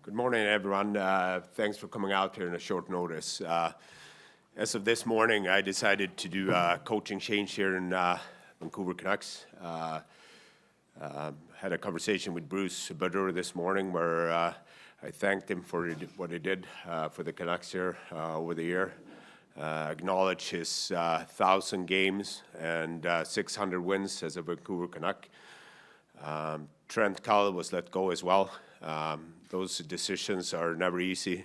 Good morning, everyone. Thanks for coming out here in a short notice. As of this morning, I decided to do a coaching change here in Vancouver Canucks. Had a conversation with Bruce Badura this morning where I thanked him for what he did for the Canucks here over the year. Acknowledge his 1,000 games and 600 wins as a Vancouver Canuck. Trent Cull was let go as well. Those decisions are never easy.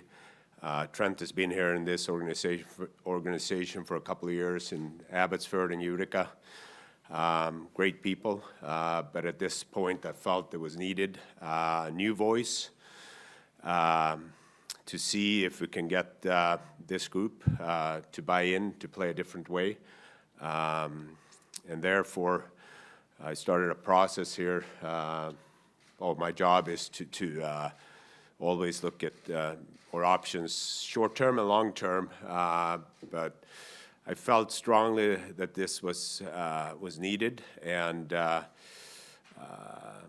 Trent has been here in this organization for a couple of years in Abbotsford and Utica. Great people, but at this point I felt it was needed a new voice to see if we can get this group to buy in, to play a different way. And therefore, I started a process here. My job is to always look at our options, short-term and long-term, but I felt strongly that this was needed, and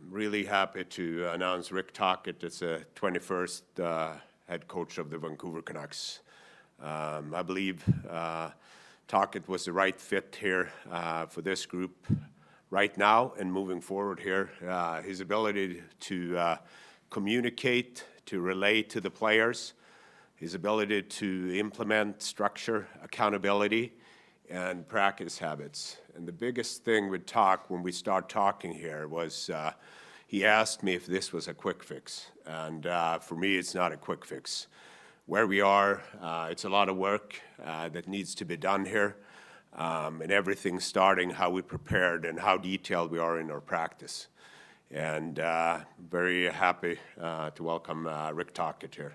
really happy to announce Rick Tocchet as the 21st head coach of the Vancouver Canucks. I believe Tocchet was the right fit here for this group right now and moving forward here. His ability to communicate, to relate to the players, his ability to implement structure, accountability, and practice habits. And the biggest thing with when we start talking here was he asked me if this was a quick fix. And for me, it's not a quick fix. Where we are, it's a lot of work that needs to be done here. And everything starting how we prepared and how detailed we are in our practice. And very happy to welcome Rick Tocchet here.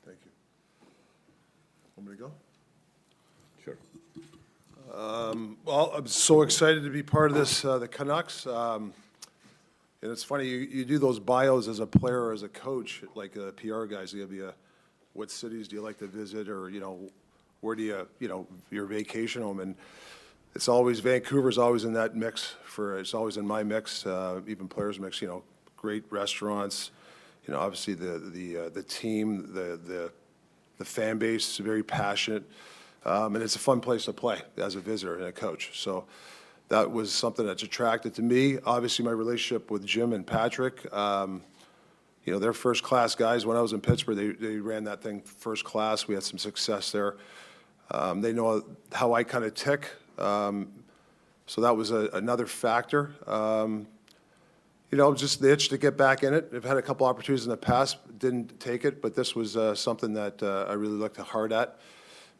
Thank you. Want me to go? Sure. Well, I'm so excited to be part of this, the Canucks. And it's funny, you do those bios as a player or as a coach, like PR guys, they give you what cities do you like to visit, or, where do you, your vacation home, and it's always, Vancouver's always in that mix it's always in my mix, even players mix, great restaurants, obviously the team, the fan base is very passionate, and it's a fun place to play as a visitor and a coach. So that was something that's attracted to me. Obviously my relationship with Jim and Patrik, they're first-class guys. When I was in Pittsburgh, they ran that thing first class. We had some success there. They know how I kind of tick, so that was another factor. Just the itch to get back in it. I've had a couple opportunities in the past, didn't take it, but this was something that I really looked hard at,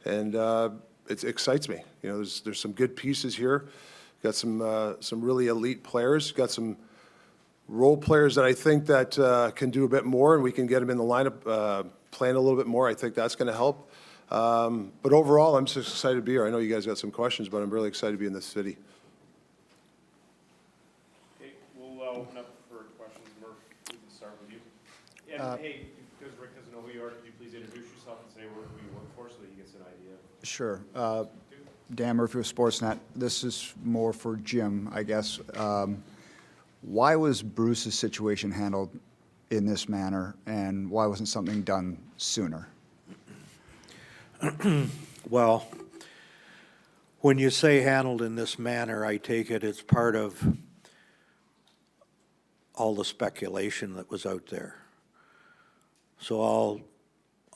and it excites me. There's some good pieces here. Got some really elite players. Got some role players that I think that can do a bit more, and we can get them in the lineup playing a little bit more. I think that's going to help. But overall, I'm just excited to be here. I know you guys got some questions, but I'm really excited to be in this city. Okay, we'll open up for questions. Murph, we can start with you. And hey, because Rick doesn't know who you are, could you please introduce yourself and say who you work for so that he gets an idea? Sure. Dan Murphy with Sportsnet. This is more for Jim, I guess. Why was Bruce's situation handled in this manner, and why wasn't something done sooner? Well, when you say handled in this manner, I take it it's part of all the speculation that was out there. So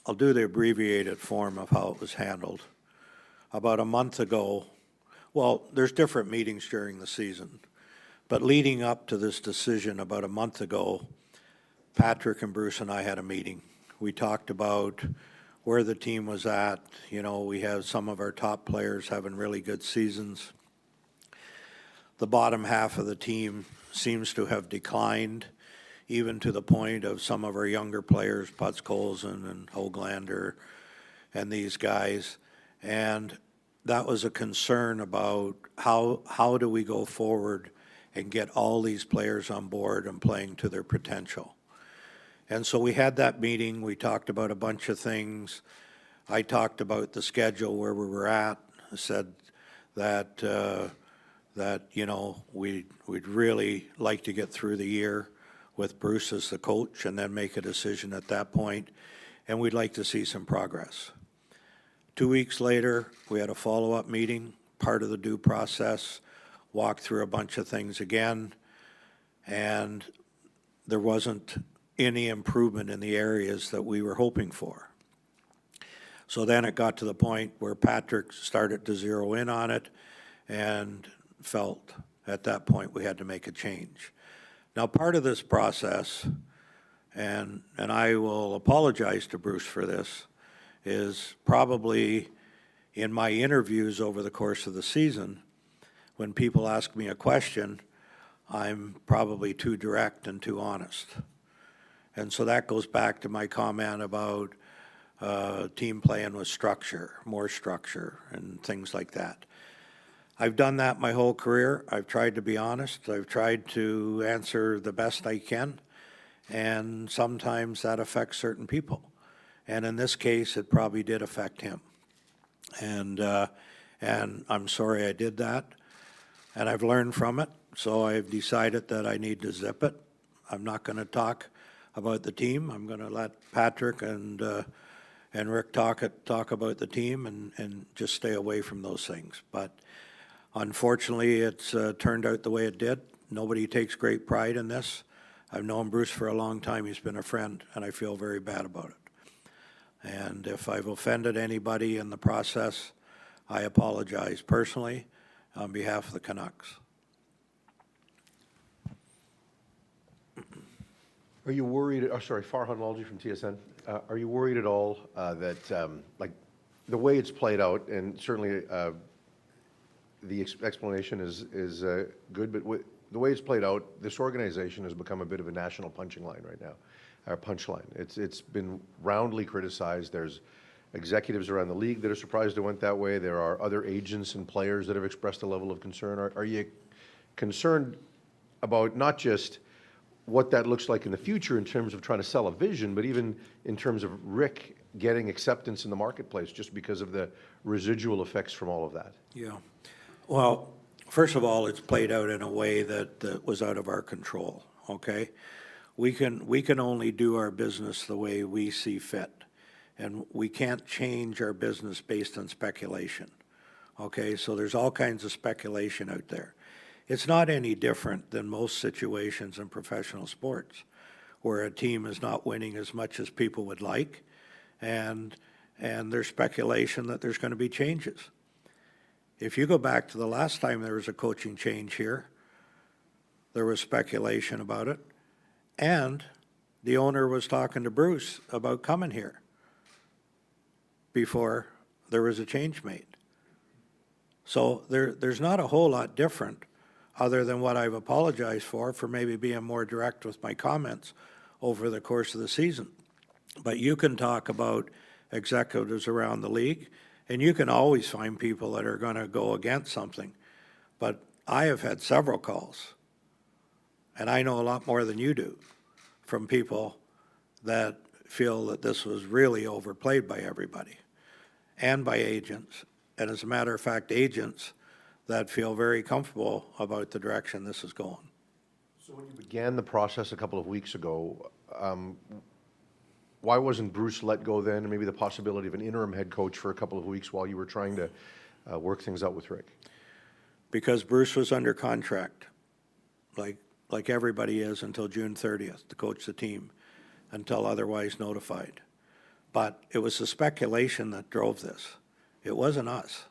I'll do the abbreviated form of how it was handled. About a month ago, well, there's different meetings during the season, but leading up to this decision about a month ago, Patrik and Bruce and I had a meeting. We talked about where the team was at. We have some of our top players having really good seasons. The bottom half of the team seems to have declined, even to the point of some of our younger players, Putzkolson and Hoglander and these guys. And that was a concern about how do we go forward and get all these players on board and playing to their potential. And so we had that meeting. We talked about a bunch of things. I talked about the schedule where we were at. I said that we'd really like to get through the year. with Bruce as the coach and then make a decision at that point, and we'd like to see some progress. 2 weeks later, we had a follow-up meeting, part of the due process, walked through a bunch of things again, and there wasn't any improvement in the areas that we were hoping for. So then it got to the point where Patrik started to zero in on it and felt at that point we had to make a change. Now, part of this process, and I will apologize to Bruce for this, is probably in my interviews over the course of the season, when people ask me a question, I'm probably too direct and too honest. And so that goes back to my comment about team playing with structure, more structure, and things like that. I've done that my whole career. I've tried to be honest. I've tried to answer the best I can, and sometimes that affects certain people. And in this case, it probably did affect him. And I'm sorry I did that, and I've learned from it, so I've decided that I need to zip it. I'm not going to talk about the team. I'm going to let Patrik and Rick Tocchet talk about the team and just stay away from those things. But unfortunately, it's turned out the way it did. Nobody takes great pride in this. I've known Bruce for a long time. He's been a friend, and I feel very bad about it. And if I've offended anybody in the process, I apologize personally on behalf of the Canucks. Are you worried, Farhan Lalji from TSN. Are you worried at all that, like, the way it's played out, and certainly the explanation is good, but the way it's played out, this organization has become a bit of a national punching line right now, or punchline. It's been roundly criticized. There's executives around the league that are surprised it went that way. There are other agents and players that have expressed a level of concern. Are you concerned about not just what that looks like in the future in terms of trying to sell a vision, but even in terms of Rick getting acceptance in the marketplace just because of the residual effects from all of that? Yeah. Well, first of all, it's played out in a way that was out of our control, okay? We can only do our business the way we see fit, and we can't change our business based on speculation, okay? So there's all kinds of speculation out there. It's not any different than most situations in professional sports where a team is not winning as much as people would like, and there's speculation that there's going to be changes. If you go back to the last time there was a coaching change here, there was speculation about it, and the owner was talking to Bruce about coming here before there was a change made. So there's not a whole lot different other than what I've apologized for maybe being more direct with my comments over the course of the season. But you can talk about executives around the league, and you can always find people that are going to go against something. But I have had several calls, and I know a lot more than you do, from people that feel that this was really overplayed by everybody and by agents. And as a matter of fact, agents that feel very comfortable about the direction this is going. So when you began the process a couple of weeks ago, why wasn't Bruce let go then, and maybe the possibility of an interim head coach for a couple of weeks while you were trying to work things out with Rick? Because Bruce was under contract, like everybody is, until June 30th to coach the team, until otherwise notified. But it was the speculation that drove this. It wasn't us.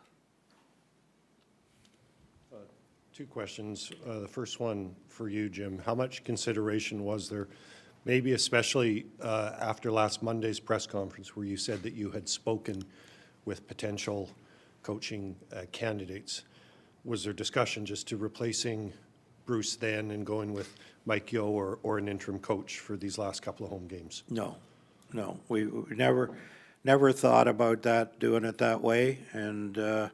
Two questions. The first one for you, Jim. How much consideration was there, maybe especially after last Monday's press conference where you said that you had spoken with potential coaching candidates? Was there discussion just to replacing Bruce then and going with Mike Yeo or an interim coach for these last couple of home games? No. We never thought about that, doing it that way. And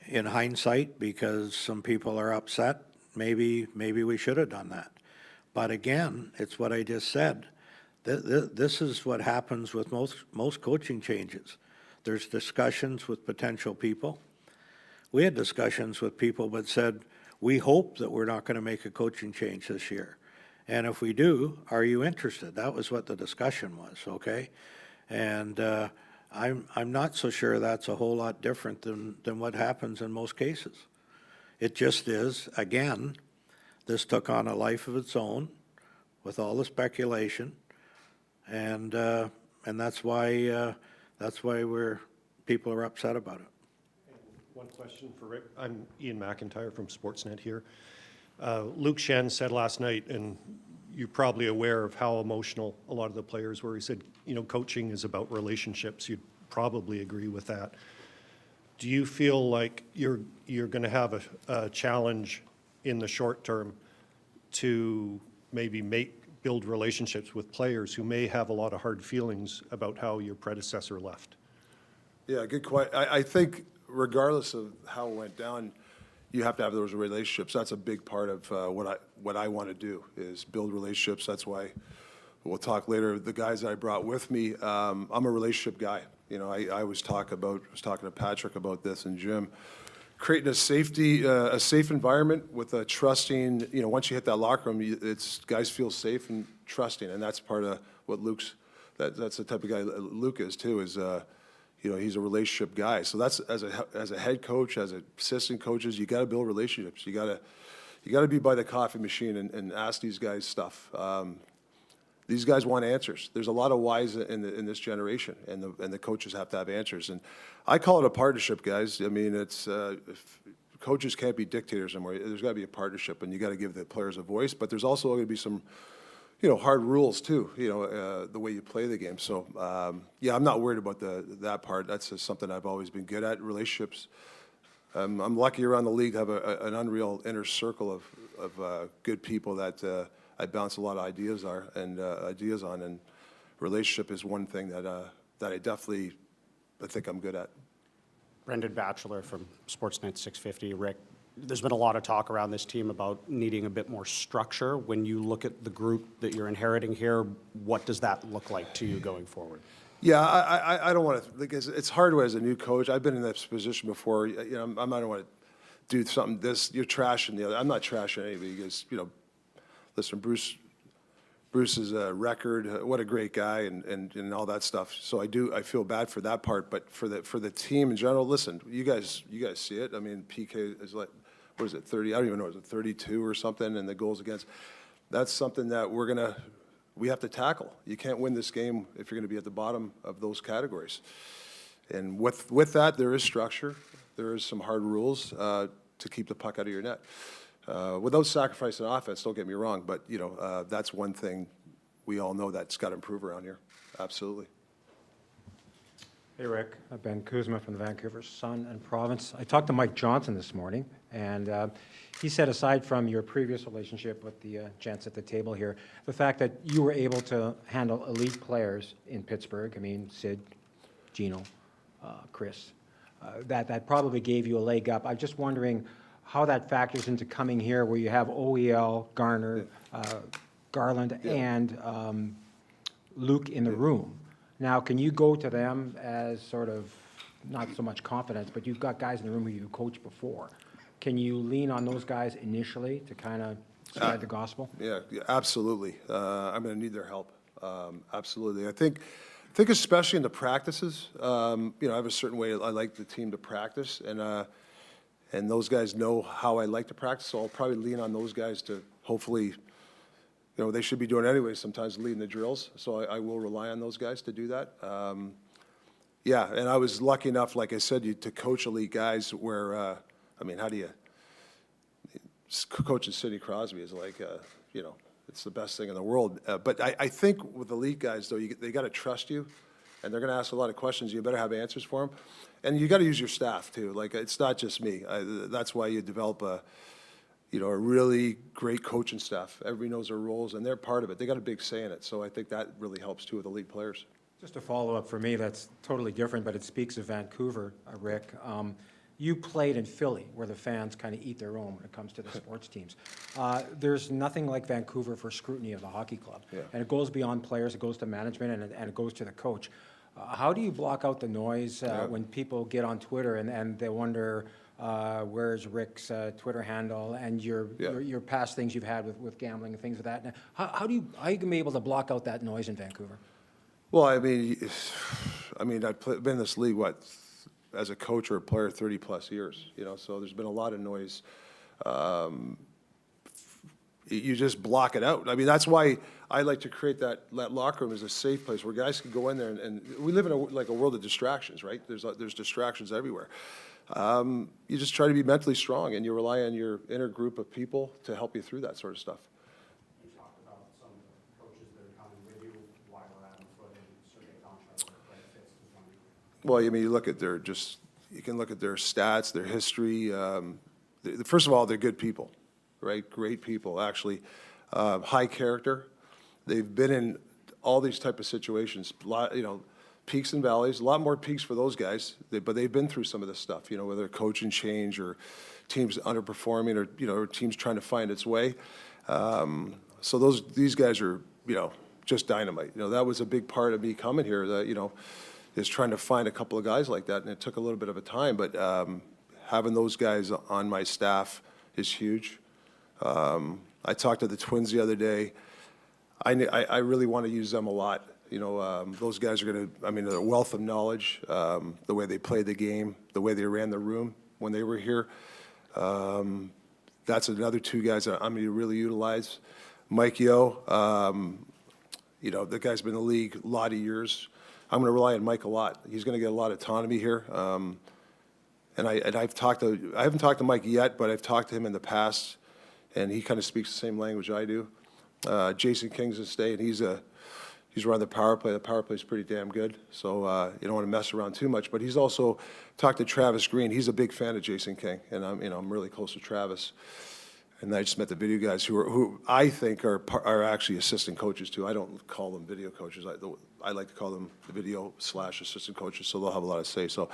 in hindsight, because some people are upset, maybe we should have done that. But again, it's what I just said. This is what happens with most coaching changes. There's discussions with potential people. We had discussions with people that said, we hope that we're not going to make a coaching change this year. And if we do, are you interested? That was what the discussion was, okay? And I'm not so sure that's a whole lot different than what happens in most cases. It just is, again, this took on a life of its own with all the speculation, and that's why people are upset about it. One question for Rick. I'm Ian McIntyre from Sportsnet here. Luke Shen said last night, and you're probably aware of how emotional a lot of the players were. He said, coaching is about relationships. You'd probably agree with that. Do you feel like you're going to have a challenge in the short term to maybe build relationships with players who may have a lot of hard feelings about how your predecessor left? Yeah, good question. I think regardless of how it went down, you have to have those relationships. That's a big part of what I want to do is build relationships. That's why we'll talk later. The guys that I brought with me, I'm a relationship guy. I was talking to Patrik about this and Jim, creating a safe environment with a trusting. Once you hit that locker room, guys feel safe and trusting, and that's part of what that's the type of guy Luke is too. Is he's a relationship guy. So that's as a head coach, as assistant coaches, you got to build relationships. You got to be by the coffee machine and ask these guys stuff. These guys want answers. There's a lot of whys in this generation, and the coaches have to have answers. And I call it a partnership, guys. I mean, it's if coaches can't be dictators anymore. There's got to be a partnership, and you got to give the players a voice. But there's also going to be some, hard rules too. The way you play the game. So yeah, I'm not worried about that part. That's just something I've always been good at. Relationships. I'm lucky around the league to have an unreal inner circle of good people that I bounce a lot of ideas on, and relationship is one thing that I think I'm good at. Brendan Batchelor from Sportsnet 650. Rick, there's been a lot of talk around this team about needing a bit more structure. When you look at the group that you're inheriting here, what does that look like to you going forward? Yeah, I don't want to, because it's hard as a new coach. I've been in this position before. I don't want to do something you're trashing the other. I'm not trashing anybody because, listen, Bruce's record, what a great guy, and all that stuff. So I feel bad for that part, but for the team in general, listen, you guys see it. I mean, PK is like, what is it, 30? I don't even know, is it 32 or something? And the goals against, that's something that we have to tackle. You can't win this game if you're going to be at the bottom of those categories. And with that, there is structure. There is some hard rules to keep the puck out of your net. Without sacrificing offense, don't get me wrong, but that's one thing we all know that's got to improve around here. Absolutely. Hey, Rick. Ben Kuzma from the Vancouver Sun and Province. I talked to Mike Johnson this morning, and he said, aside from your previous relationship with the gents at the table here, the fact that you were able to handle elite players in Pittsburgh, I mean, Sid, Gino, Chris, that probably gave you a leg up. I'm just wondering how that factors into coming here where you have OEL, Garner, Garland, and Luke in the room. Now, can you go to them as sort of, not so much confidence, but you've got guys in the room who you coached before. Can you lean on those guys initially to kind of spread the gospel? Yeah, absolutely. I'm going to need their help. Absolutely. I think especially in the practices, I have a certain way I like the team to practice, and those guys know how I like to practice, so I'll probably lean on those guys to hopefully, they should be doing it anyway, sometimes leading the drills, so I will rely on those guys to do that. Yeah, and I was lucky enough, like I said, to coach elite guys where, how do you, coaching Sidney Crosby is like, it's the best thing in the world. But I think with elite guys, though, they got to trust you, and they're going to ask a lot of questions. You better have answers for them. And you got to use your staff, too. Like, it's not just me. That's why you develop a really great coaching staff. Everybody knows their roles, and they're part of it. They got a big say in it. So I think that really helps, too, with elite players. Just a follow-up for me, that's totally different, but it speaks of Vancouver, Rick. You played in Philly, where the fans kind of eat their own when it comes to the sports teams. There's nothing like Vancouver for scrutiny of the hockey club. Yeah. And it goes beyond players, it goes to management, and it goes to the coach. How do you block out the noise when people get on Twitter and they wonder where's Rick's Twitter handle, and your past things you've had with gambling and things of that. Now, how you can be able to block out that noise in Vancouver? Well, I've been in this league, as a coach or a player, 30-plus years, so there's been a lot of noise. You just block it out. I mean, that's why I like to create that locker room as a safe place where guys can go in there, and we live in a world of distractions, right? There's distractions everywhere. You just try to be mentally strong, and you rely on your inner group of people to help you through that sort of stuff. You talked about some of the coaches that are coming with you, why we're at them foot and Sergei Gonchar, benefits to one. Well, I mean, you can look at their stats, their history. First of all, they're good people, right? Great people, actually. High character. They've been in all these type of situations, peaks and valleys, a lot more peaks for those guys, but they've been through some of this stuff, whether coaching change or teams underperforming or teams trying to find its way. So these guys are, just dynamite. That was a big part of me coming here, that, is trying to find a couple of guys like that, and it took a little bit of a time, but having those guys on my staff is huge. I talked to the Twins the other day. I really want to use them a lot. Those guys are they're a wealth of knowledge, the way they played the game, the way they ran the room when they were here. That's another two guys that I'm going to really utilize. Mike Yeo, the guy's been in the league a lot of years. I'm going to rely on Mike a lot. He's going to get a lot of autonomy here. And I haven't talked to Mike yet, but I've talked to him in the past, and he kind of speaks the same language I do. Jason King's a stay, and he's running the power play. The power play is pretty damn good, so you don't want to mess around too much. But he's also talked to Travis Green. He's a big fan of Jason King, and I'm really close to Travis. And I just met the video guys who I think are actually assistant coaches too. I don't call them video coaches. I like to call them the video/assistant coaches, so they'll have a lot to say. So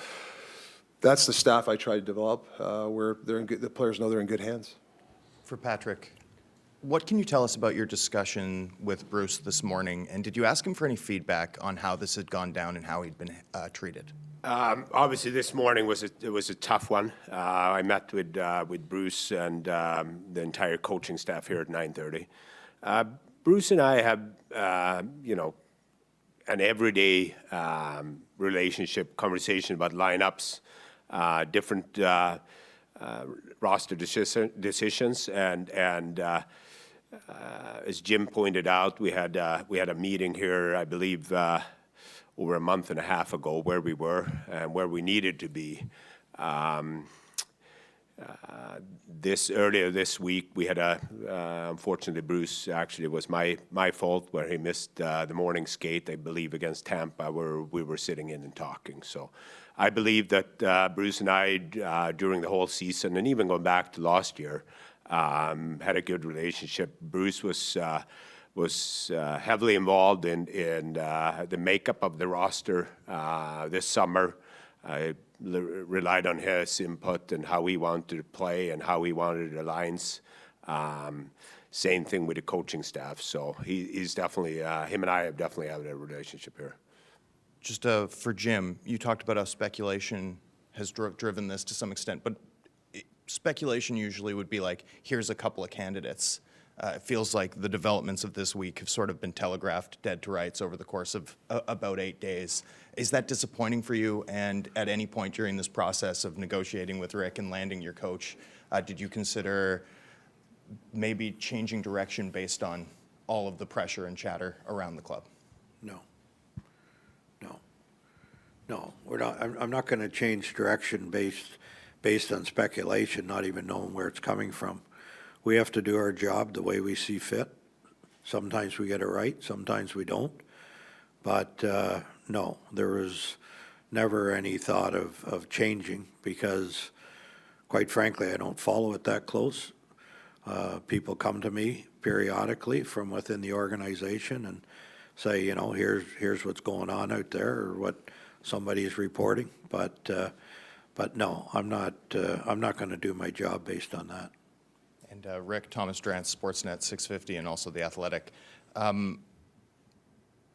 that's the staff I try to develop, where the players know they're in good hands. For Patrik, what can you tell us about your discussion with Bruce this morning? And did you ask him for any feedback on how this had gone down and how he'd been treated? Obviously, this morning was a tough one. I met with Bruce and the entire coaching staff here at 9:30. Bruce and I have, an everyday relationship conversation about lineups, different roster decisions, and as Jim pointed out, we had a meeting here, I believe, over a month and a half ago, where we were and where we needed to be. Earlier this week, we had unfortunately, Bruce, actually, it was my fault where he missed the morning skate, I believe, against Tampa, where we were sitting in and talking. So I believe that Bruce and I, during the whole season, and even going back to last year, had a good relationship. Bruce was heavily involved in the makeup of the roster this summer. I relied on his input and how he wanted to play and how he wanted the lines. Same thing with the coaching staff. So he's definitely, him and I have definitely had a relationship here. Just for Jim, you talked about how speculation has driven this to some extent, but speculation usually would be like, here's a couple of candidates. It feels like the developments of this week have sort of been telegraphed dead to rights over the course of about 8 days. Is that disappointing for you? And at any point during this process of negotiating with Rick and landing your coach, did you consider maybe changing direction based on all of the pressure and chatter around the club? No, we're not. I'm not going to change direction based on speculation, not even knowing where it's coming from. We have to do our job the way we see fit. Sometimes we get it right, sometimes we don't. But no, there was never any thought of changing because, quite frankly, I don't follow it that close. People come to me periodically from within the organization and say, here's what's going on out there, or what somebody is reporting. But no, I'm not going to do my job based on that. And Rick, Thomas Drance, Sportsnet 650, and also The Athletic.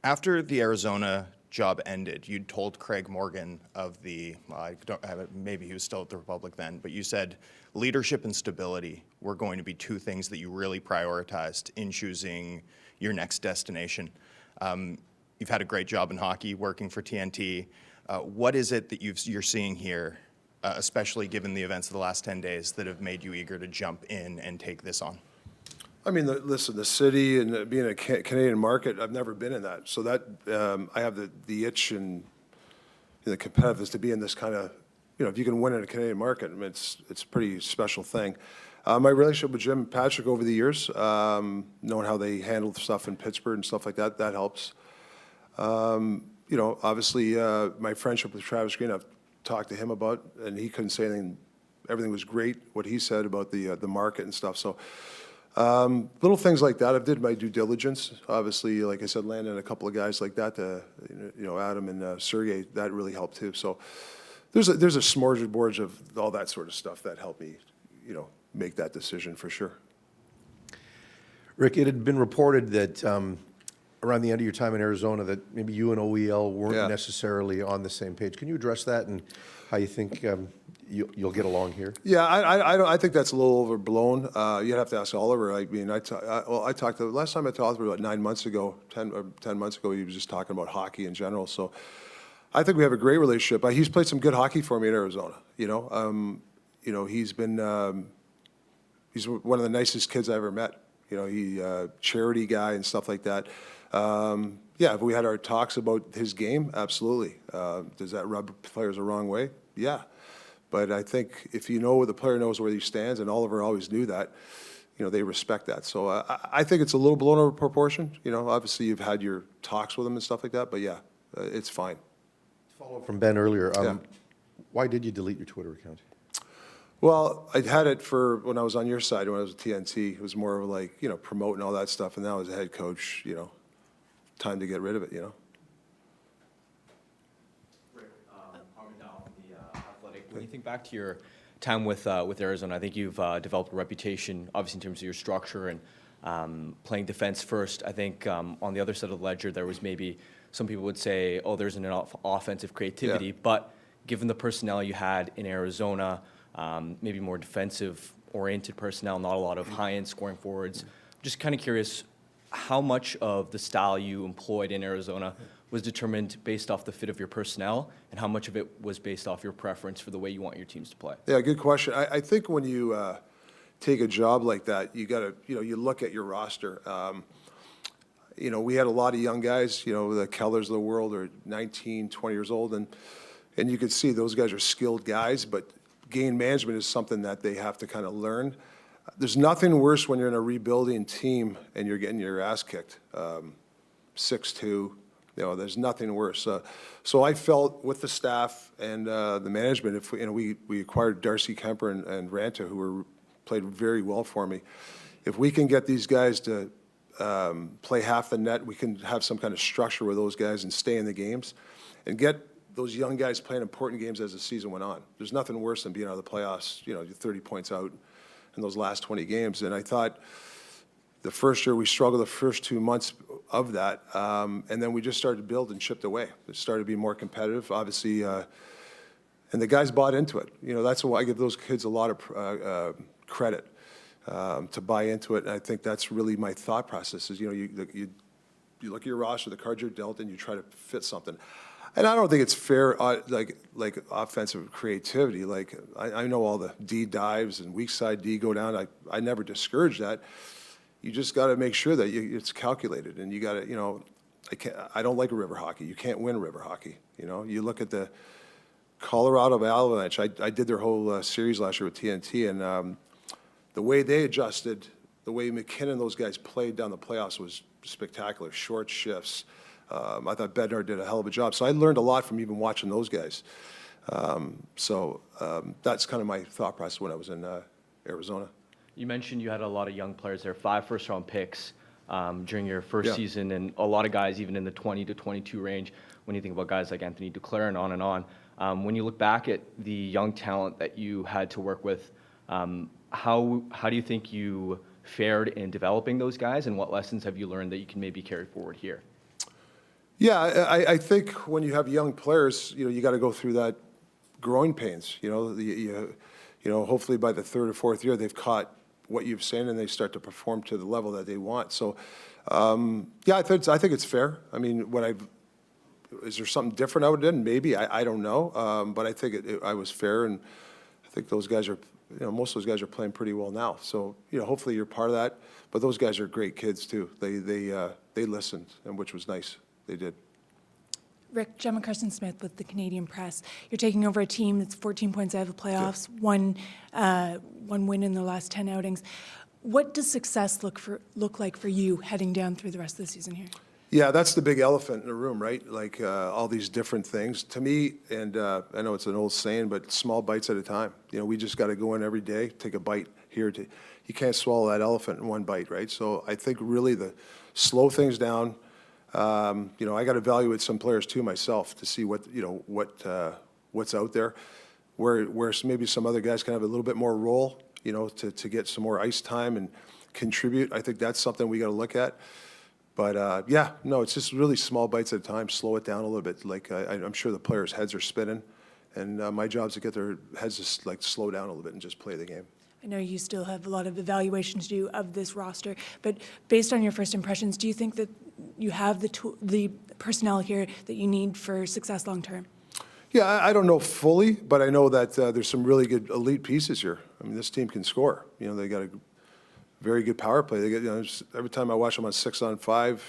After the Arizona job ended, you'd told Craig Morgan of the, well, I don't have it, maybe he was still at the Republic then, but you said leadership and stability were going to be two things that you really prioritized in choosing your next destination. You've had a great job in hockey working for TNT. What is it that you're seeing here, especially given the events of the last 10 days, that have made you eager to jump in and take this on? I mean, listen, the city and being a Canadian market, I've never been in that. So that, I have the itch and the competitiveness to be in this kind of, if you can win in a Canadian market, I mean, it's a pretty special thing. My relationship with Jim and Patrik over the years, knowing how they handled stuff in Pittsburgh and stuff like that, that helps. Obviously, my friendship with Travis Green, I've talked to him about, and he couldn't say anything. Everything was great, what he said about the market and stuff. So little things like that. I did my due diligence. Obviously, like I said, landing a couple of guys like that, Adam and Sergey, that really helped too. So there's a smorgasbord of all that sort of stuff that helped me, make that decision for sure. Rick, it had been reported that around the end of your time in Arizona that maybe you and OEL weren't necessarily on the same page. Can you address that and how you think you'll get along here? Yeah, I think that's a little overblown. You'd have to ask Oliver. I mean, last time I talked to Oliver about 9 months ago, 10 months ago, he was just talking about hockey in general. So I think we have a great relationship. He's played some good hockey for me in Arizona. He's been he's one of the nicest kids I ever met. He charity guy and stuff like that. Yeah, if we had our talks about his game, absolutely. Does that rub players the wrong way? Yeah. But I think if the player knows where he stands, and Oliver always knew that, they respect that. So I think it's a little blown over proportion. Obviously you've had your talks with him and stuff like that, but yeah, it's fine. Follow up from Ben earlier. Why did you delete your Twitter account? Well, I had it for when I was on your side, when I was at TNT. It was more of like, promoting all that stuff. And now as a head coach, time to get rid of it, Rick, Armendale from the Athletic. When you think back to your time with Arizona, I think you've developed a reputation, obviously in terms of your structure and playing defense first. I think on the other side of the ledger, there was maybe some people would say, oh, there's an offensive creativity. Yeah. But given the personnel you had in Arizona, maybe more defensive-oriented personnel, not a lot of high-end scoring forwards. Just kind of curious, how much of the style you employed in Arizona was determined based off the fit of your personnel, and how much of it was based off your preference for the way you want your teams to play? Yeah, good question. I think when you take a job like that, you got to, you look at your roster. We had a lot of young guys, the Kellers of the world are 19, 20 years old, and you could see those guys are skilled guys, but game management is something that they have to kind of learn. There's nothing worse when you're in a rebuilding team and you're getting your ass kicked, 6-2. There's nothing worse. So I felt with the staff and the management, if we acquired Darcy Kemper and Ranta, who played very well for me. If we can get these guys to play half the net, we can have some kind of structure with those guys and stay in the games, and get those young guys playing important games as the season went on. There's nothing worse than being out of the playoffs, you're 30 points out in those last 20 games. And I thought the first year we struggled the first 2 months of that, and then we just started to build and chipped away. It started to be more competitive, obviously, and the guys bought into it. That's why I give those kids a lot of credit to buy into it, and I think that's really my thought process is, you look at your roster, the cards you're dealt, and you try to fit something. And I don't think it's fair, like offensive creativity. Like I know all the D dives and weak side D go down. I never discourage that. You just got to make sure that it's calculated, and you got to, I don't like river hockey. You can't win river hockey. You look at the Colorado Avalanche. I did their whole series last year with TNT, and the way they adjusted, the way McKinnon, those guys played down the playoffs was spectacular. Short shifts. I thought Bednar did a hell of a job. So I learned a lot from even watching those guys. That's kind of my thought process when I was in Arizona. You mentioned you had a lot of young players there, 5 first-round picks during your first season, and a lot of guys even in the 20 to 22 range when you think about guys like Anthony Duclair and on and on. When you look back at the young talent that you had to work with, how do you think you fared in developing those guys, and what lessons have you learned that you can maybe carry forward here? Yeah, I think when you have young players, you got to go through that growing pains. Hopefully by the third or fourth year, they've caught what you've seen and they start to perform to the level that they want. So, yeah, I think it's fair. I mean, is there something different I would have done? Maybe, I don't know. But I think I was fair, and I think those guys are, most of those guys are playing pretty well now. So, hopefully you're part of that. But those guys are great kids too. They listened, and which was nice. They did. Rick, Gemma Carson-Smith with the Canadian Press. You're taking over a team that's 14 points out of the playoffs, one win in the last 10 outings. What does success look like for you heading down through the rest of the season here? Yeah, that's the big elephant in the room, right? Like all these different things. To me, and I know it's an old saying, but small bites at a time. We just got to go in every day, take a bite here. You can't swallow that elephant in one bite, right? So I think really slow things down. I got to evaluate some players too myself to see what's out there, where maybe some other guys can have a little bit more role, to get some more ice time and contribute. I think that's something we got to look at. But yeah, no, it's just really small bites at a time. Slow it down a little bit. Like I'm sure the players' heads are spinning, and my job is to get their heads to slow down a little bit and just play the game. I know you still have a lot of evaluation to do of this roster, but based on your first impressions, do you think that you have the personnel here that you need for success long term? Yeah, I don't know fully, but I know that there's some really good elite pieces here. I mean, this team can score. They got a very good power play. They get, every time I watch them on 6-on-5,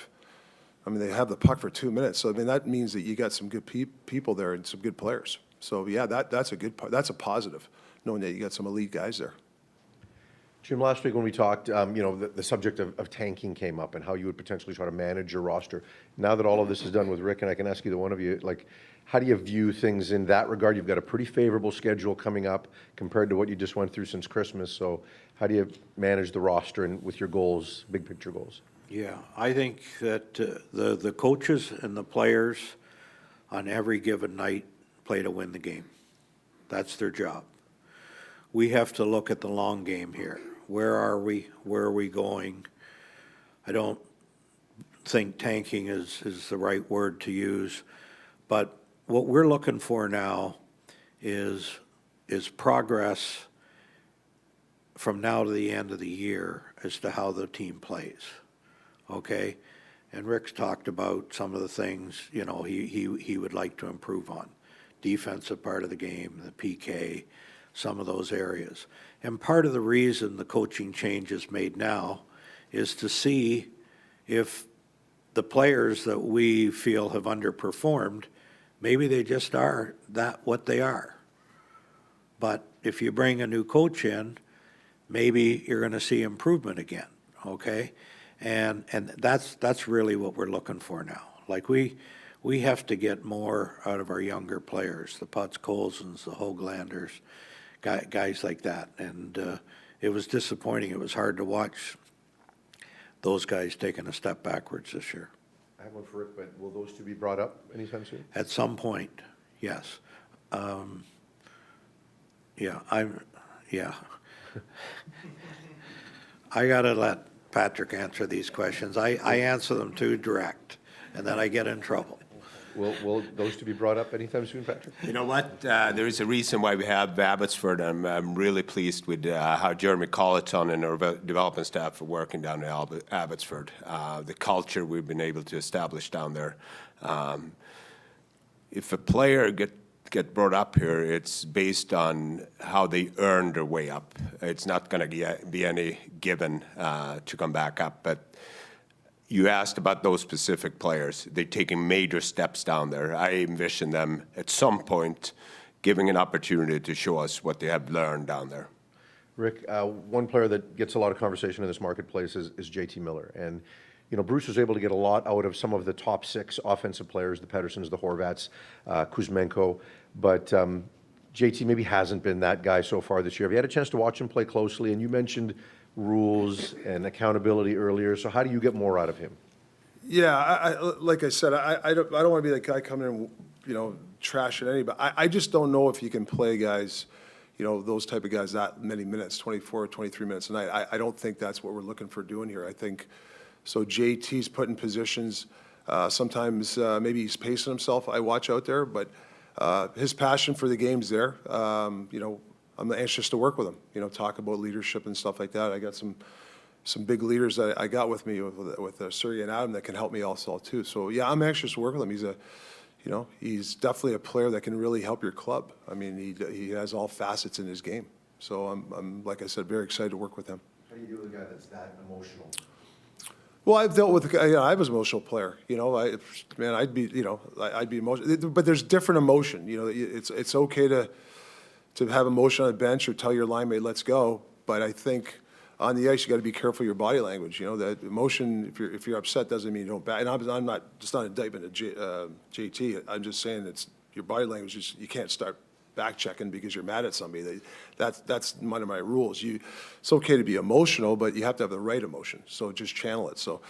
I mean, they have the puck for 2 minutes. So I mean, that means that you got some good people there and some good players. So yeah, that's a good part. That's a positive, knowing that you got some elite guys there. Jim, last week when we talked, the subject of tanking came up and how you would potentially try to manage your roster. Now that all of this is done with Rick, and I can ask either one of you, how do you view things in that regard? You've got a pretty favorable schedule coming up compared to what you just went through since Christmas. So how do you manage the roster and with your goals, big picture goals? Yeah, I think that the coaches and the players on every given night play to win the game. That's their job. We have to look at the long game here. Where are we? Where are we going? I don't think tanking is the right word to use, but what we're looking for now is progress from now to the end of the year as to how the team plays, okay? And Rick's talked about some of the things, he would like to improve on. Defensive part of the game, the PK, some of those areas. And part of the reason the coaching change is made now is to see if the players that we feel have underperformed, maybe they just are what they are. But if you bring a new coach in, maybe you're going to see improvement again, okay? And that's really what we're looking for now. Like we have to get more out of our younger players, the Putz Colsons, the Hoaglanders, guys like that. And it was disappointing. It was hard to watch those guys taking a step backwards this year. I have one for Rick, but will those two be brought up anytime soon? At some point, yes. Yeah. I got to let Patrik answer these questions. I answer them too direct, and then I get in trouble. Will those two be brought up anytime soon, Patrik? You know what? There is a reason why we have Abbotsford. I'm really pleased with how Jeremy Colleton and our development staff are working down in Abbotsford. The culture we've been able to establish down there. If a player get brought up here, it's based on how they earn their way up. It's not going to be any given to come back up, but you asked about those specific players. They're taking major steps down there. I envision them at some point giving an opportunity to show us what they have learned down there. Rick, one player that gets a lot of conversation in this marketplace is JT Miller. And, Bruce was able to get a lot out of some of the top 6 offensive players, the Petterssons, the Horvats, Kuzmenko. But JT maybe hasn't been that guy so far this year. Have you had a chance to watch him play closely? And you mentioned rules and accountability earlier. So how do you get more out of him? Yeah, like I said, I don't want to be that guy coming in, trashing anybody. I just don't know if you can play guys, those type of guys that many minutes, 24 or 23 minutes a night. I don't think that's what we're looking for doing here. I think, so JT's put in positions Sometimes maybe he's pacing himself, I watch out there, but his passion for the game's there. You know, I'm anxious to work with him, you know, talk about leadership and stuff like that. I got some big leaders that I got with me with Sergey and Adam that can help me also too. So yeah, I'm anxious to work with him. You know, he's definitely a player that can really help your club. I mean, he has all facets in his game. So I'm like I said, very excited to work with him. How do you deal with a guy that's that emotional? Well, I've dealt with, you know, I was an emotional player, you know, I'd be emotional, but there's different emotion, you know, it's okay to have emotion on the bench or tell your line mate, let's go, but I think on the ice, you got to be careful of your body language, you know, that emotion, if you're upset doesn't mean you don't back, and I'm not, just not an indictment of JT, I'm just saying it's, your body language, you can't start back checking because you're mad at somebody. That's one of my rules. It's okay to be emotional, but you have to have the right emotion. So just channel it. So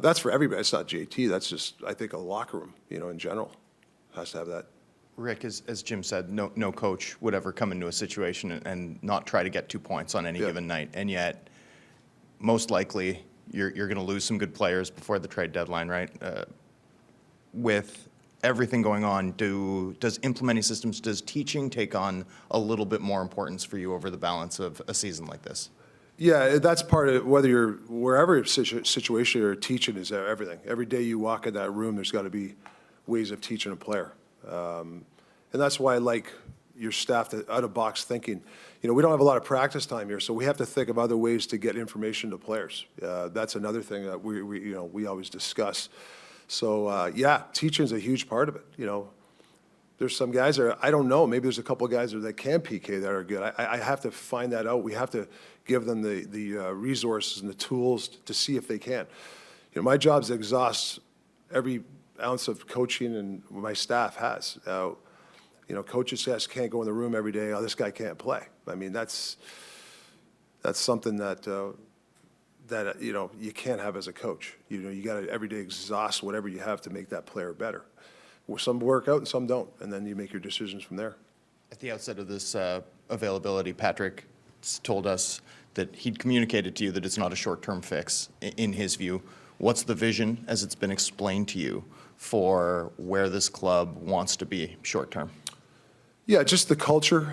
that's for everybody. It's not JT. That's just, I think, a locker room, you know, in general has to have that. Rick, as Jim said, no coach would ever come into a situation and not try to get 2 points on any given night. And yet, most likely, you're going to lose some good players before the trade deadline, right? With everything going on, does implementing systems, does teaching take on a little bit more importance for you over the balance of a season like this? Yeah, that's part of it. Whether you're wherever situation you're teaching is everything. Every day you walk in that room, there's got to be ways of teaching a player, and that's why I like your staff to out of box thinking. You know, we don't have a lot of practice time here, so we have to think of other ways to get information to players. That's another thing that we always discuss. So, yeah, teaching is a huge part of it, you know. There's some guys that I don't know, maybe there's a couple of guys that can PK that are good. I have to find that out. We have to give them the resources and the tools to see if they can. You know, my job is to exhaust every ounce of coaching and my staff has. You know, coaches just can't go in the room every day, oh, this guy can't play. I mean, that's something that you know, you can't have as a coach. You know, you got to every day exhaust whatever you have to make that player better. Well, some work out and some don't, and then you make your decisions from there. At the outset of this availability, Patrik told us that he'd communicated to you that it's not a short-term fix, in his view. What's the vision, as it's been explained to you, for where this club wants to be short-term? Yeah, just the culture,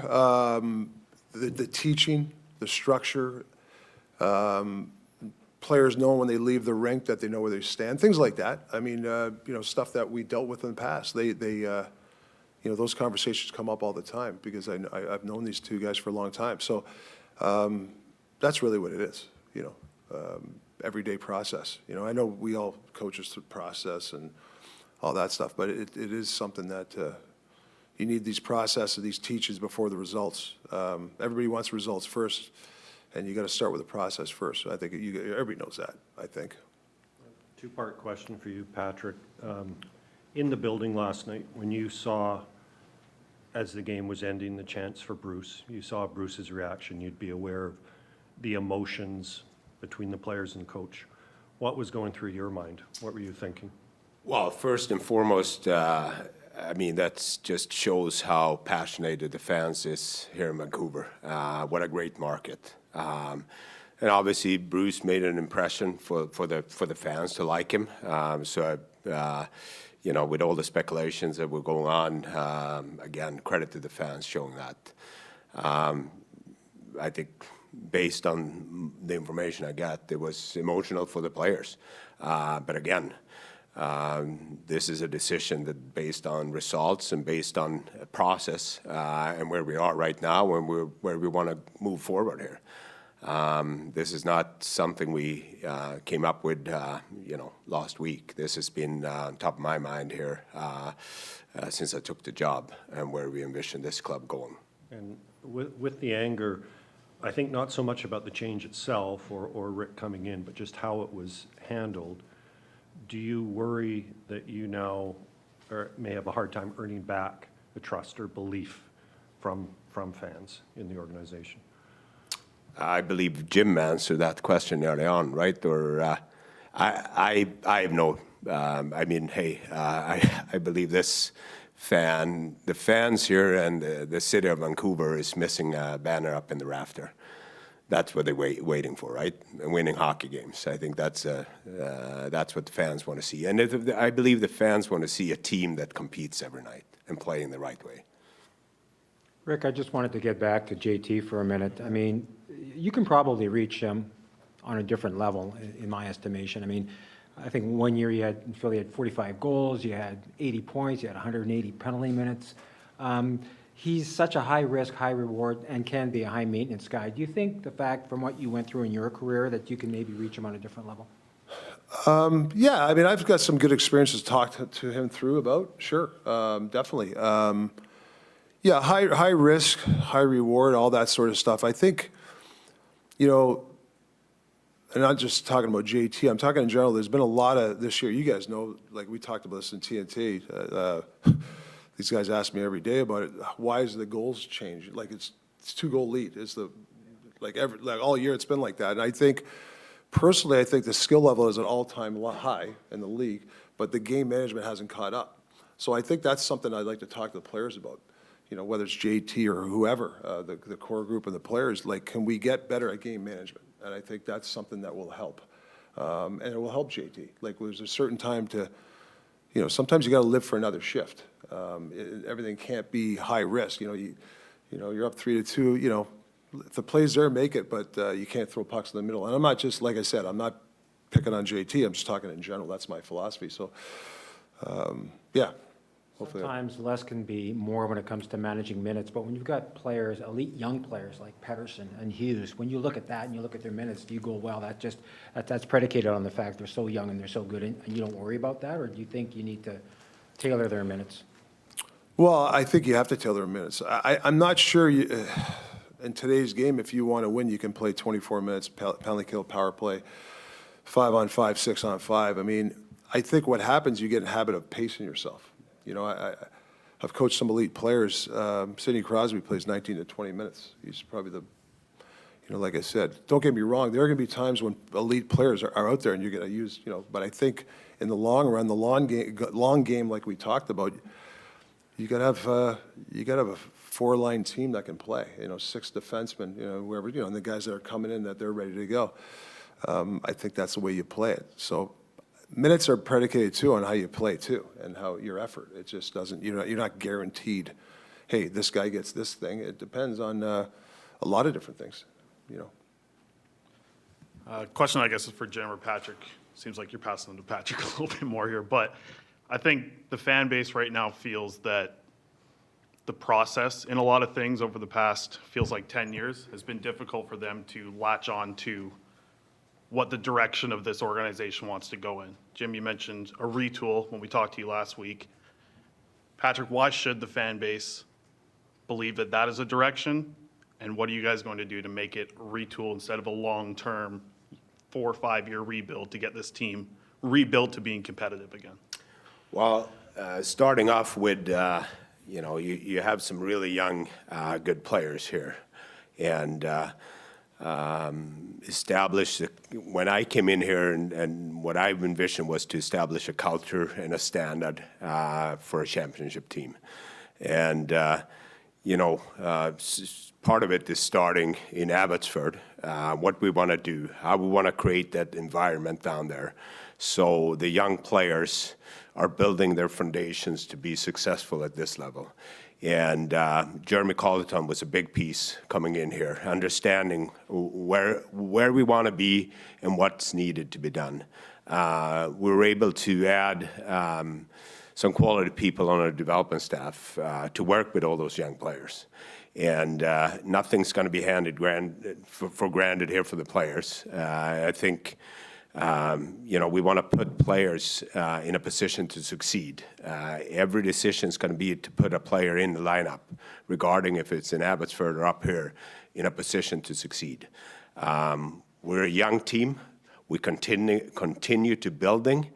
the teaching, the structure, players know when they leave the rink that they know where they stand, things like that. I mean, you know, stuff that we dealt with in the past. You know, those conversations come up all the time because I've known these two guys for a long time. So that's really what it is, you know, everyday process. You know, I know we all coaches through process and all that stuff, but it is something that you need these processes, these teachings before the results. Everybody wants results first. And you got to start with the process first. So I think everybody knows that, I think. Two-part question for you, Patrik. In the building last night, when you saw, as the game was ending, the chance for Bruce, you saw Bruce's reaction, you'd be aware of the emotions between the players and coach. What was going through your mind? What were you thinking? Well, first and foremost, I mean, that just shows how passionate the fans is here in Vancouver. What a great market. And obviously, Bruce made an impression for the fans to like him. You know, with all the speculations that were going on, again, credit to the fans showing that. I think based on the information I got, it was emotional for the players. But again, this is a decision that based on results and based on a process and where we are right now and where we want to move forward here. This is not something we came up with, you know, last week. This has been on top of my mind here since I took the job and where we envision this club going. And with the anger, I think not so much about the change itself or Rick coming in, but just how it was handled. Do you worry that you now may have a hard time earning back the trust or belief from fans in the organization? I believe Jim answered that question early on, right? Or I have no. I mean, hey, I believe the fans here and the city of Vancouver is missing a banner up in the rafter. that's what they're waiting for, right? Winning hockey games. I think that's what the fans want to see. And I believe the fans want to see a team that competes every night and play in the right way. Rick, I just wanted to get back to JT for a minute. I mean, you can probably reach him on a different level, in my estimation. I mean, I think one year you had 45 goals, you had 80 points, you had 180 penalty minutes. He's such a high risk, high reward, and can be a high maintenance guy. Do you think the fact from what you went through in your career that you can maybe reach him on a different level? Yeah, I mean, I've got some good experiences to talk to him through about, sure, definitely. Yeah, high risk, high reward, all that sort of stuff. I think, you know, and I'm not just talking about JT, I'm talking in general, there's been a lot of, this year, you guys know, like we talked about this in TNT, these guys ask me every day about it, why is the goals changed? Like it's 2-goal lead, it's like all year it's been like that. And I think, personally, I think the skill level is at all-time high in the league, but the game management hasn't caught up. So I think that's something I'd like to talk to the players about. You know, whether it's JT or whoever, the core group and the players, like, can we get better at game management? And I think that's something that will help. And it will help JT. Like, there's a certain time to, you know, sometimes you got to live for another shift. Everything can't be high risk. You know, you're up 3-2. You know, if the play's there, make it, but you can't throw pucks in the middle. And I'm not just, like I said, I'm not picking on JT. I'm just talking in general. That's my philosophy. So, yeah. Hopefully. Sometimes less can be more when it comes to managing minutes, but when you've got players, elite young players like Pettersson and Hughes, when you look at that and you look at their minutes, do you go, well, that's predicated on the fact they're so young and they're so good, and you don't worry about that, or do you think you need to tailor their minutes? Well, I think you have to tailor minutes. I'm not sure in today's game, if you want to win, you can play 24 minutes, penalty kill, power play, 5-on-5, 6-on-5. I mean, I think what happens, you get in a habit of pacing yourself. You know, I've coached some elite players. Sidney Crosby plays 19 to 20 minutes. He's probably the, you know, like I said, don't get me wrong, there are going to be times when elite players are out there and you're going to use, you know, but I think in the long run, the long game like we talked about, you got to have a 4-line team that can play, you know, 6 defensemen, you know, whoever, you know, and the guys that are coming in that they're ready to go. I think that's the way you play it. So minutes are predicated too on how you play too, and how your effort. It just doesn't. You're not guaranteed. Hey, this guy gets this thing. It depends on a lot of different things. You know. Question, I guess, is for Jim or Patrik. Seems like you're passing them to Patrik a little bit more here, but I think the fan base right now feels that the process in a lot of things over the past feels like 10 years has been difficult for them to latch on to what the direction of this organization wants to go in. Jim, you mentioned a retool when we talked to you last week. Patrik, why should the fan base believe that that is a direction? And what are you guys going to do to make it retool instead of a long-term 4 or 5 year rebuild to get this team rebuilt to being competitive again? Well, starting off with, you know, you have some really young, good players here. And when I came in here, and what I envisioned was to establish a culture and a standard for a championship team. And, you know, part of it is starting in Abbotsford, what we want to do, how we want to create that environment down there. So the young players are building their foundations to be successful at this level. And Jeremy Colleton was a big piece coming in here, understanding where we want to be and what's needed to be done. We were able to add some quality people on our development staff to work with all those young players. And nothing's going to be handed for granted here for the players. I think you know, we want to put players in a position to succeed. Every decision is going to be to put a player in the lineup, regarding if it's in Abbotsford or up here, in a position to succeed. We're a young team. We continue to building,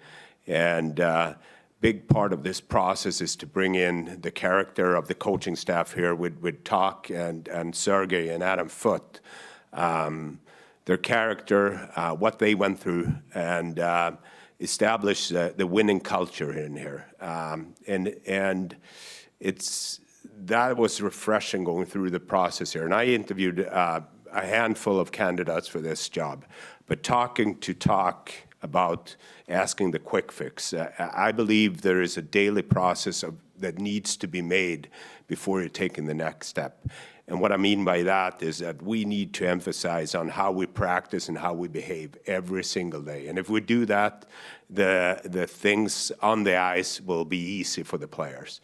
and big part of this process is to bring in the character of the coaching staff here with Tocchet and Sergei and Adam Foote. Their character, what they went through, and establish the winning culture in here. And that was refreshing going through the process here. And I interviewed a handful of candidates for this job, but talk about asking the quick fix. I believe there is a daily process that needs to be made before you're taking the next step. And what I mean by that is that we need to emphasize on how we practice and how we behave every single day. And if we do that, the things on the ice will be easy for the players.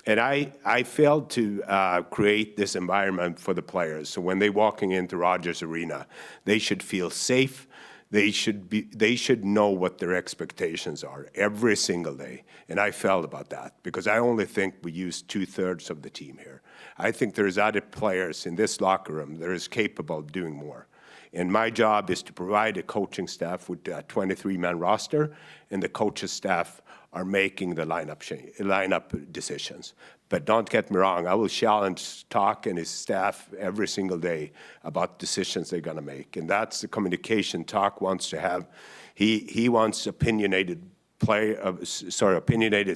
And I failed to create this environment for the players. So when they're walking into Rogers Arena, they should feel safe. They should know what their expectations are every single day. And I felt about that because I only think we use 2/3 of the team here. I think there's other players in this locker room that is capable of doing more. And my job is to provide a coaching staff with a 23-man roster, and the coaches' staff are making the lineup decisions. But don't get me wrong, I will challenge Tocchet and his staff every single day about decisions they're going to make. And that's the communication Tocchet wants to have. He wants opinionated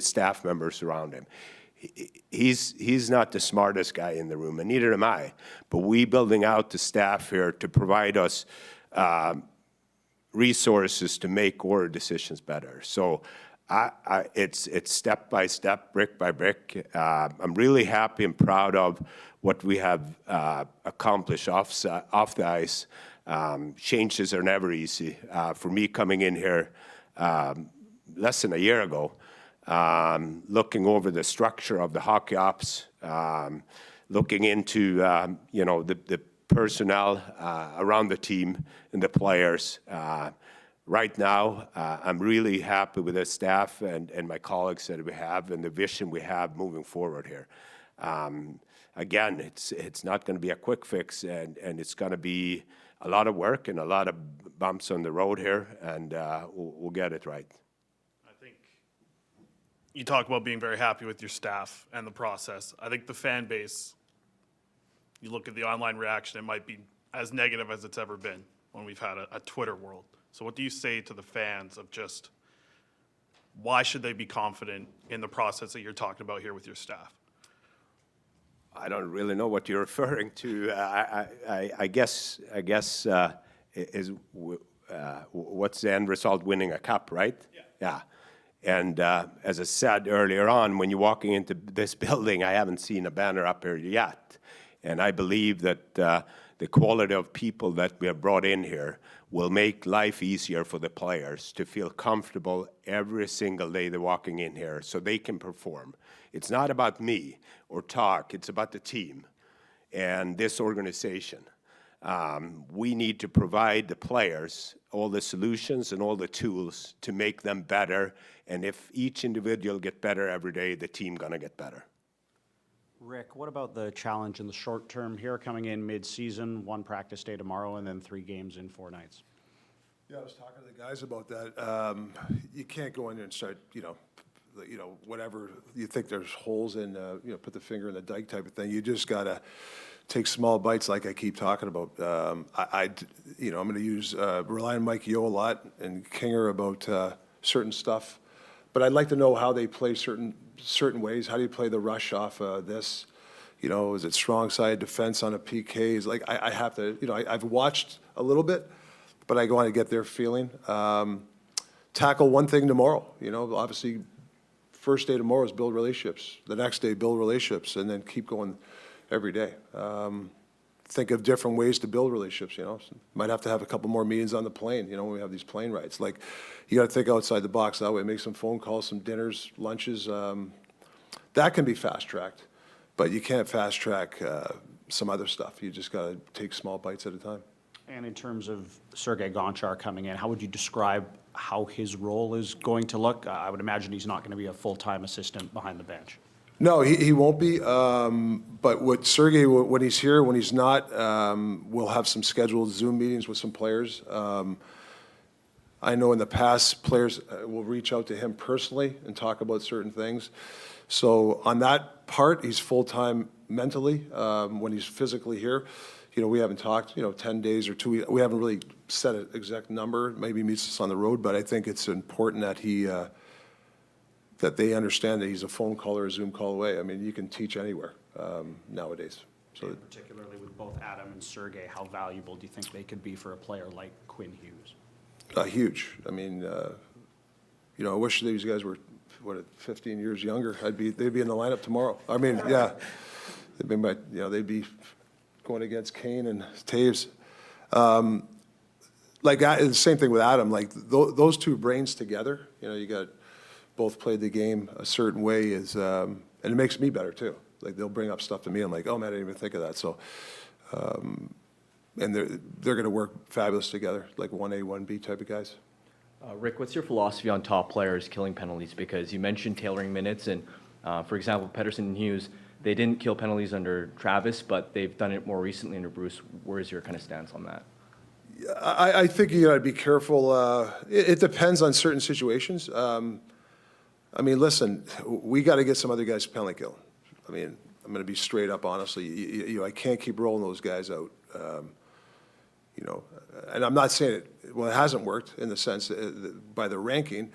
staff members around him. He's not the smartest guy in the room, and neither am I. But we building out the staff here to provide us resources to make our decisions better. So it's step by step, brick by brick. I'm really happy and proud of what we have accomplished off the ice. Changes are never easy. For me coming in here less than a year ago, looking over the structure of the hockey ops, looking into the personnel around the team and the players. Right now, I'm really happy with the staff and my colleagues that we have and the vision we have moving forward here. Again, it's not going to be a quick fix, and it's going to be a lot of work and a lot of bumps on the road here, and we'll get it right. You talk about being very happy with your staff and the process. I think the fan base, you look at the online reaction, it might be as negative as it's ever been when we've had a Twitter world. So what do you say to the fans of just why should they be confident in the process that you're talking about here with your staff? I don't really know what you're referring to. I guess what's the end result? Winning a cup, right? Yeah. And as I said earlier on, when you're walking into this building, I haven't seen a banner up here yet. And I believe that the quality of people that we have brought in here will make life easier for the players to feel comfortable every single day they're walking in here so they can perform. It's not about me or Tocchet, it's about the team and this organization. We need to provide the players all the solutions and all the tools to make them better. And if each individual get better every day, the team gonna get better. Rick, what about the challenge in the short term here, coming in mid-season, 1 practice day tomorrow, and then 3 games in 4 nights? Yeah, I was talking to the guys about that. You can't go in there and start, whatever you think there's holes in, put the finger in the dike type of thing. You just gotta take small bites, like I keep talking about. I'm going to rely on Mike Yeo a lot and Kinger about certain stuff. But I'd like to know how they play certain ways. How do you play the rush off this? Is it strong side defense on a PK? Is like I have to, I've watched a little bit, but I want to get their feeling. Tackle one thing tomorrow. Obviously, first day tomorrow is build relationships. The next day, build relationships, and then keep going every day. Think of different ways to build relationships, Might have to have a couple more meetings on the plane, when we have these plane rides. Like, you got to think outside the box that way, make some phone calls, some dinners, lunches. That can be fast-tracked, but you can't fast-track some other stuff. You just got to take small bites at a time. And in terms of Sergei Gonchar coming in, how would you describe how his role is going to look? I would imagine he's not going to be a full-time assistant behind the bench. No, he won't be. But what Sergei, when he's here, when he's not, we'll have some scheduled Zoom meetings with some players. I know in the past, players will reach out to him personally and talk about certain things. So on that part, he's full-time mentally. When he's physically here, we haven't talked, 10 days or 2 weeks. We haven't really set an exact number. Maybe he meets us on the road, but I think it's important that that they understand that he's a phone call or a Zoom call away. I mean, you can teach anywhere nowadays. So, Particularly with both Adam and Sergey, how valuable do you think they could be for a player like Quinn Hughes? huge. I mean, I wish these guys were, 15 years younger. They'd be in the lineup tomorrow. I mean, yeah. They'd be going against Kane and Taves. The same thing with Adam, those two brains together, you got both played the game a certain way and it makes me better too. They'll bring up stuff to me, I'm like, oh man, I didn't even think of that. So, and they're going to work fabulous together, like 1A, 1B type of guys. Rick, what's your philosophy on top players killing penalties? Because you mentioned tailoring minutes, and for example, Pettersson and Hughes, they didn't kill penalties under Travis, but they've done it more recently under Bruce. Where is your kind of stance on that? I think you got to be careful. It depends on certain situations. Listen, we got to get some other guys penalty kill. I'm going to be straight up, honestly. I can't keep rolling those guys out. And I'm not saying it hasn't worked in the sense by the ranking.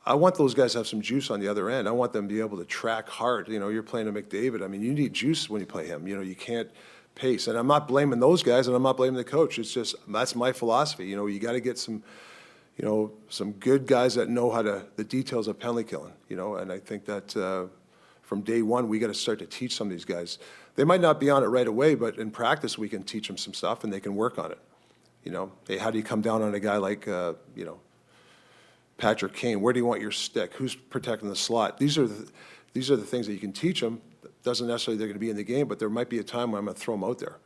I want those guys to have some juice on the other end. I want them to be able to track hard. You're playing a McDavid. You need juice when you play him. You can't pace. And I'm not blaming those guys, and I'm not blaming the coach. It's just, that's my philosophy. You got to get some good guys that know the details of penalty killing, and I think that from day one, we got to start to teach some of these guys. They might not be on it right away, but in practice, we can teach them some stuff, and they can work on it. Hey, how do you come down on a guy like, Patrick Kane? Where do you want your stick? Who's protecting the slot? These are the things that you can teach them. Doesn't necessarily they're going to be in the game, but there might be a time when I'm going to throw them out there,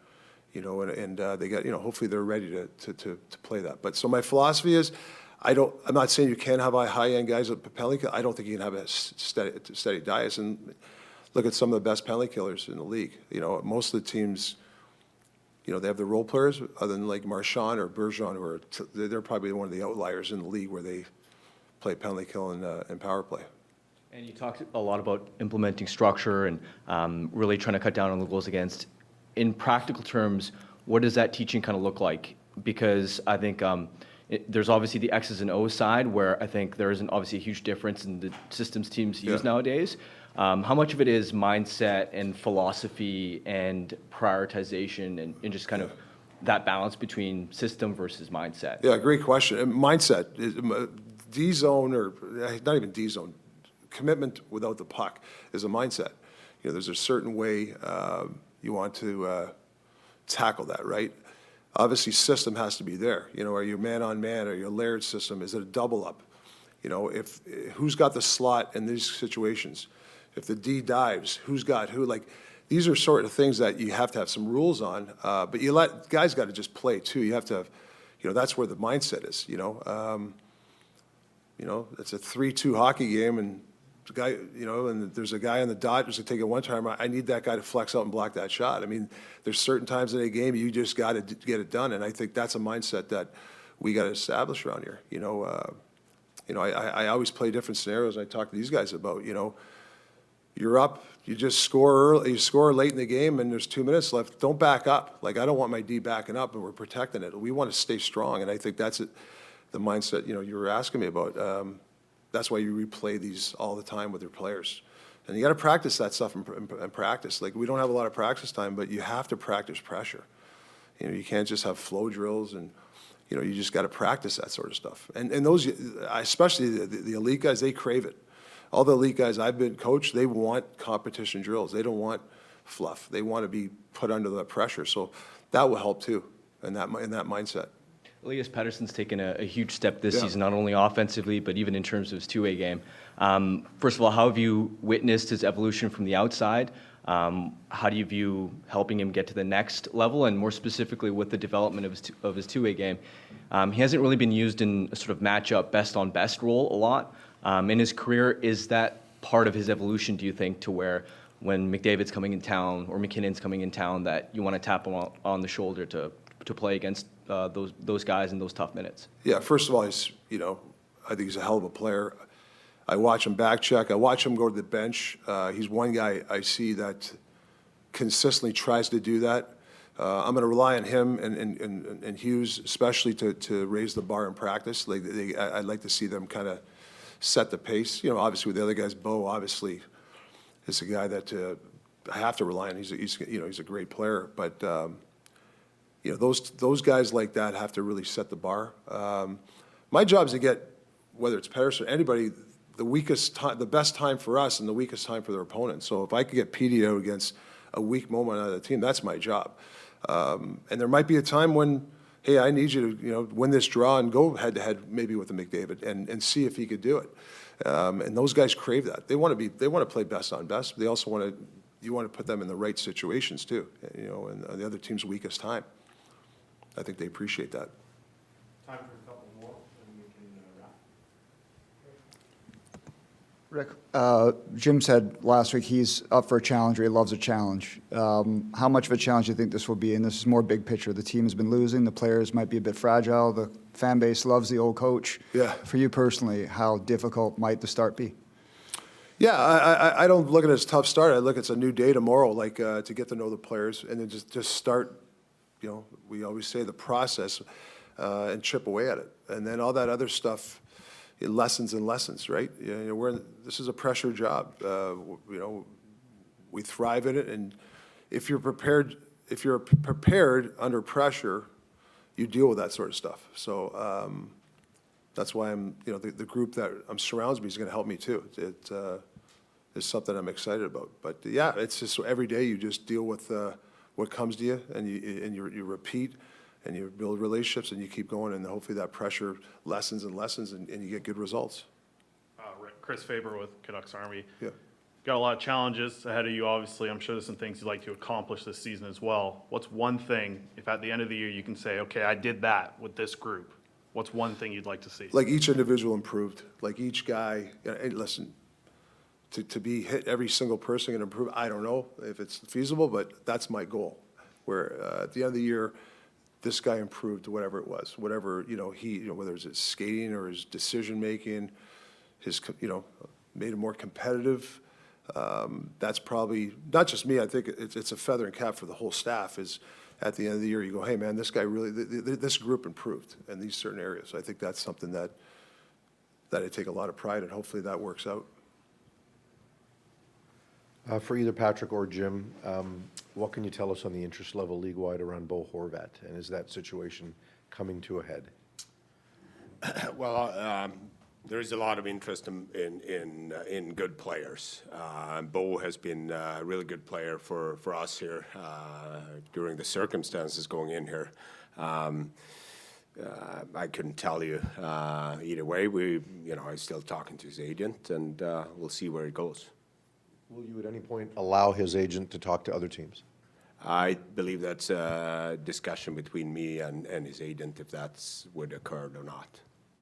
and they got, hopefully they're ready to play that. But so my philosophy is, I'm not saying you can't have high-end guys at penalty kill. I don't think you can have a steady diet. And look at some of the best penalty killers in the league. Most of the teams, they have the role players, other than like Marchand or Bergeron, they're probably one of the outliers in the league where they play penalty kill and power play. And you talked a lot about implementing structure and really trying to cut down on the goals against. In practical terms, what does that teaching kind of look like? Because I think there's obviously the X's and O's side, where I think there isn't obviously a huge difference in the systems teams use nowadays. How much of it is mindset and philosophy and prioritization and just kind of that balance between system versus mindset? Yeah, great question. And mindset, D-zone, or not even D-zone, commitment without the puck is a mindset. There's a certain way you want to tackle that, right? Obviously, system has to be there. Are you man-on-man, or your layered system? Is it a double-up? Who's got the slot in these situations? If the D dives, who's got who? These are sort of things that you have to have some rules on, but guys got to just play too. You have to have, that's where the mindset is, it's a 3-2 hockey game, and the guy, and there's a guy on the dot who's going to take it one time. I need that guy to flex out and block that shot. There's certain times in a game you just got to get it done, and I think that's a mindset that we got to establish around here. I always play different scenarios, and I talk to these guys about, you're up, you just score early, you score late in the game, and there's 2 minutes left. Don't back up. I don't want my D backing up, and we're protecting it. We want to stay strong, and I think that's it, the mindset you were asking me about. That's why you replay these all the time with your players, and you got to practice that stuff in practice. We don't have a lot of practice time, but you have to practice pressure. You can't just have flow drills, and you just got to practice that sort of stuff. And those, especially the elite guys, they crave it. All the elite guys I've been coached, they want competition drills. They don't want fluff. They want to be put under the pressure. So that will help too, in that mindset. Elias Pettersson's taken a huge step this season, not only offensively, but even in terms of his two-way game. First of all, how have you witnessed his evolution from the outside? How do you view helping him get to the next level, and more specifically with the development of his two-way game? He hasn't really been used in a sort of matchup best-on-best role a lot. In his career, is that part of his evolution, do you think, to where when McDavid's coming in town or McKinnon's coming in town, that you want to tap him on the shoulder to play against those guys in those tough minutes? Yeah, first of all, he's, I think he's a hell of a player. I watch him back check. I watch him go to the bench. He's one guy I see that consistently tries to do that. I'm going to rely on him and Hughes, especially to raise the bar in practice. I'd like to see them kind of set the pace. Obviously with the other guys, Bo obviously is a guy that I have to rely on. He's a great player, but those guys like that have to really set the bar. My job is to get, whether it's Pettersson or anybody, the best time for us and the weakest time for their opponent. So if I could get Petey out against a weak moment out of the team, that's my job. And there might be a time when, hey, I need you to win this draw and go head to head maybe with a McDavid and see if he could do it. And those guys crave that. They want to play best on best. But they also you want to put them in the right situations too. And the other team's weakest time. I think they appreciate that. Time for a couple more, and we can wrap. Rick, Jim said last week he's up for a challenge, or he loves a challenge. How much of a challenge do you think this will be? And this is more big picture. The team has been losing. The players might be a bit fragile. The fan base loves the old coach. Yeah. For you personally, how difficult might the start be? Yeah, I don't look at it as a tough start. I look at it as a new day tomorrow, like to get to know the players and then just start. We always say the process and chip away at it, and then all that other stuff. Lessons and lessons, right? This is a pressure job. We thrive in it, and if you're prepared under pressure, you deal with that sort of stuff. So that's why the group that surrounds me is going to help me too. It is something I'm excited about. But yeah, it's just every day you just deal with what comes to you, and you repeat. And you build relationships, and you keep going, and hopefully that pressure lessens, and you get good results. Rick, Chris Faber with Canucks Army. Yeah. Got a lot of challenges ahead of you, obviously. I'm sure there's some things you'd like to accomplish this season as well. What's one thing, if at the end of the year you can say, okay, I did that with this group, what's one thing you'd like to see? Like each individual improved, like each guy, listen, to be hit every single person and improve, I don't know if it's feasible, but that's my goal. Where at the end of the year, this guy improved to whatever it was, whatever, whether it's his skating or his decision-making, made him more competitive. That's probably, not just me, I think it's a feather and cap for the whole staff, is at the end of the year, you go, hey, man, this guy really, this group improved in these certain areas. I think that's something that I take a lot of pride in. Hopefully that works out. For either Patrik or Jim, what can you tell us on the interest level league-wide around Bo Horvat? And is that situation coming to a head? Well, there's a lot of interest in good players. Bo has been a really good player for us here during the circumstances going in here. I couldn't tell you either way. I'm still talking to his agent, and we'll see where it goes. Will you at any point allow his agent to talk to other teams? I believe that's a discussion between me and his agent, if that's would occur or not.